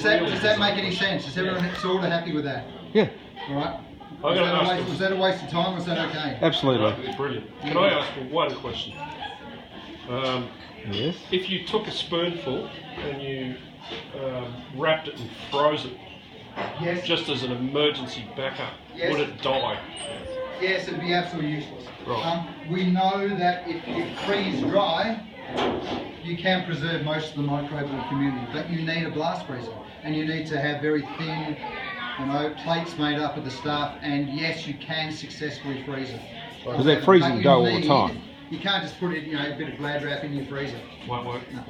does that make any sense? Is everyone sort of happy with that? Yeah. All right. Was that a waste of time? Was that okay? Absolutely. Brilliant. Can I ask one question? Yes. If you took a spoonful and you wrapped it and froze it, Yes. just as an emergency backup, Yes. would it die? Yes, it'd be absolutely useless. Right. We know that if you freeze dry, you can preserve most of the microbial community, but you need a blast freezer, and you need to have very thin, plates made up of the stuff, and yes, you can successfully freeze it. Because they're freezing dough all the time. You can't just put it, a bit of Glad wrap in your freezer. Won't work. No.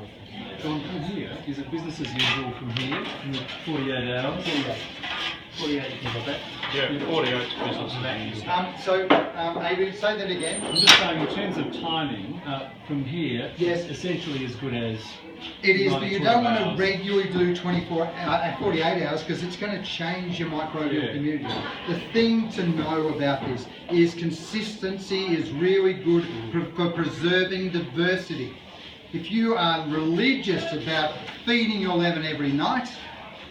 John, from here, is it business as usual from here in the 48 hours? 48, you can that. Yeah, 48 business. So, Adrian, say that again. I'm just saying, in terms of timing, from here, Yes. it's essentially as good as It is, but you 9 don't want hours. to regularly do 48 hours because it's going to change your microbial community. The thing to know about this is consistency is really good for preserving diversity. If you are religious about feeding your leaven every night,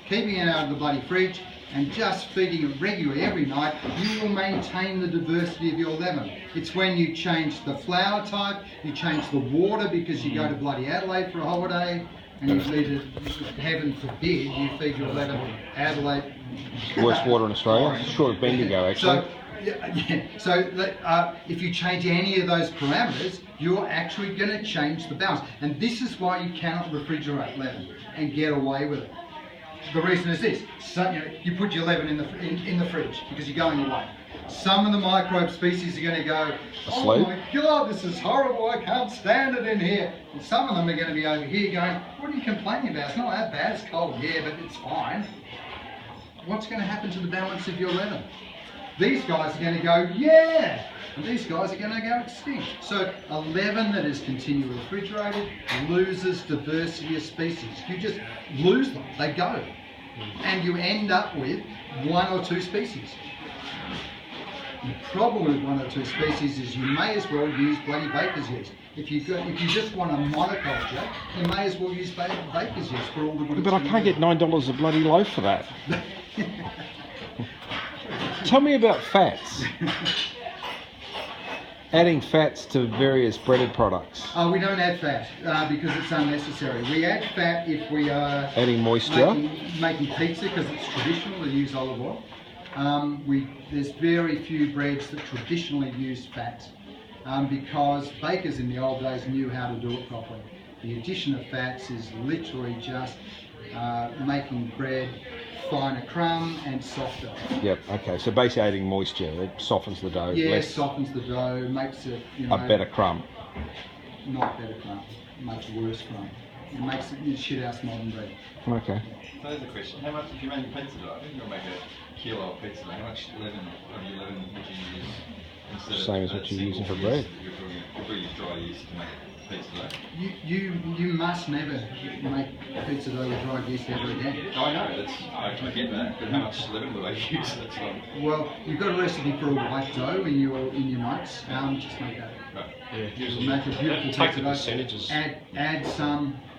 keeping it out of the bloody fridge, and just feeding it regularly every night, you will maintain the diversity of your leaven. It's when you change the flour type, you change the water because you go to bloody Adelaide for a holiday, and you feed it, heaven forbid, you feed your leaven Adelaide. Worst water in Australia. Short of Bendigo, actually. So if you change any of those parameters, you're actually going to change the balance. And this is why you cannot refrigerate leaven and get away with it. The reason is this: you put your leaven in the fridge because you're going away. Some of the microbe species are going to go, oh my God, this is horrible, I can't stand it in here. And some of them are going to be over here going, what are you complaining about? It's not that bad, it's cold, yeah, but it's fine. What's going to happen to the balance of your leaven? These guys are going to go, yeah, and these guys are going to go extinct. So a leaven that is continually refrigerated loses diversity of species. You just lose them, they go. And you end up with one or two species. The problem with one or two species is you may as well use bloody baker's yeast. If you just want a monoculture, you may as well use baker's yeast for all the good. But I can't get $9 a bloody loaf for that. Tell me about fats. Adding fats to various breaded products. We don't add fat because it's unnecessary. We add fat if we are adding moisture, making pizza because it's traditional to use olive oil. There's very few breads that traditionally use fat because bakers in the old days knew how to do it properly. The addition of fats is literally just making bread finer crumb and softer. Yep, okay, so basically adding moisture, it softens the dough. Yes, softens the dough, makes it, a better crumb. Not better crumb, much worse crumb. It makes it shit house modern bread. Okay. So there's a question, how much, if you're making pizza dough, I think you'll make a kilo of pizza dough, how much leaven of your leaven would you use instead of same as what you're using for bread? You're putting dry yeast to make pizza dough. You must never make pizza dough with dry yeast ever again. Oh, I know, I get that, but how much leaven do I use? That's well, you've got a recipe for a white dough in your notes. Just make that. Right. Yeah, It'll make a beautiful take pizza the dough. percentages.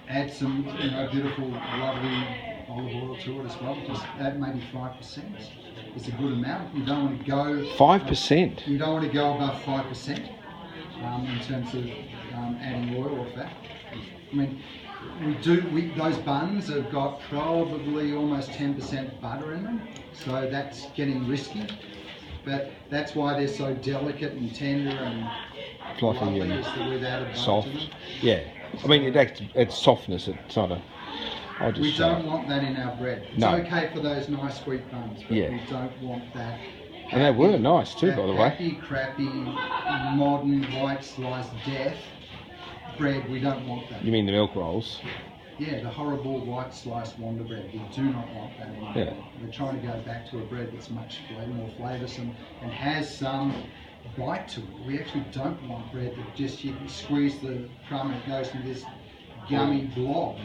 Add some beautiful, lovely olive oil to it as well. Just add maybe 5%. It's a good amount. You don't want to go 5%. You don't want to go above 5% in terms of adding oil or fat. I mean, those buns have got probably almost 10% butter in them, so that's getting risky. But that's why they're so delicate and tender and fluffy and is that we've added butter soft. to them. Yeah, I mean it's softness. It's not a. We don't want that in our bread. It's no. okay for those nice sweet buns, but we don't want that. And they were nice too, by the way. Happy, crappy, modern white sliced death bread. We don't want that. You mean the milk rolls? Yeah, the horrible white sliced Wonder bread. We do not want that anymore. Yeah. We're trying to go back to a bread that's much more flavoursome and has some bite to it. We actually don't want bread that just you can squeeze the crumb and it goes into this gummy blob.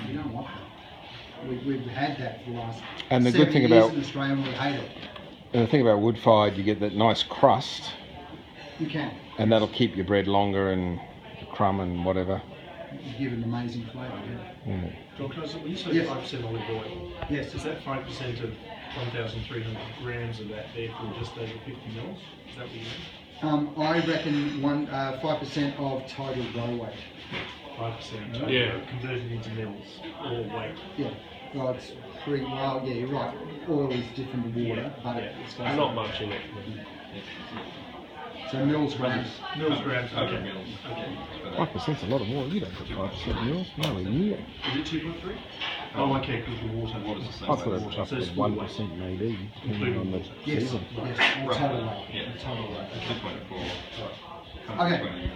We don't want that. We've had that for the last and the 70 good thing years about in Australia, and we hate it. And the thing about wood fired, you get that nice crust. You can. And that'll keep your bread longer and the crumb and whatever. give an amazing flavour. Yeah. John, can I say, when you say Yes. 5% olive oil, Yes. is that 5% of 1,300 grams of that, therefore just over 50 mils? Is that what you mean? I reckon 5% of total dough weight. 5% total, Yeah. converted into mils or weight. Yeah. Well, it's pretty well. Yeah, you're right. Oil is different to water, but it's got Not much in it. So mils grams. Mils, grams, okay. 100 mils. Okay. 5%'s a lot of water. You don't put 5% mils. No, a year. Is it 2.3? Oh, okay, because the water. Water's the same I weight thought as it water. was So up it's to full 1% maybe, depending on the Yes. season. Yes. Total weight. Yeah. Total weight. 2.4. Okay. Comes to 20.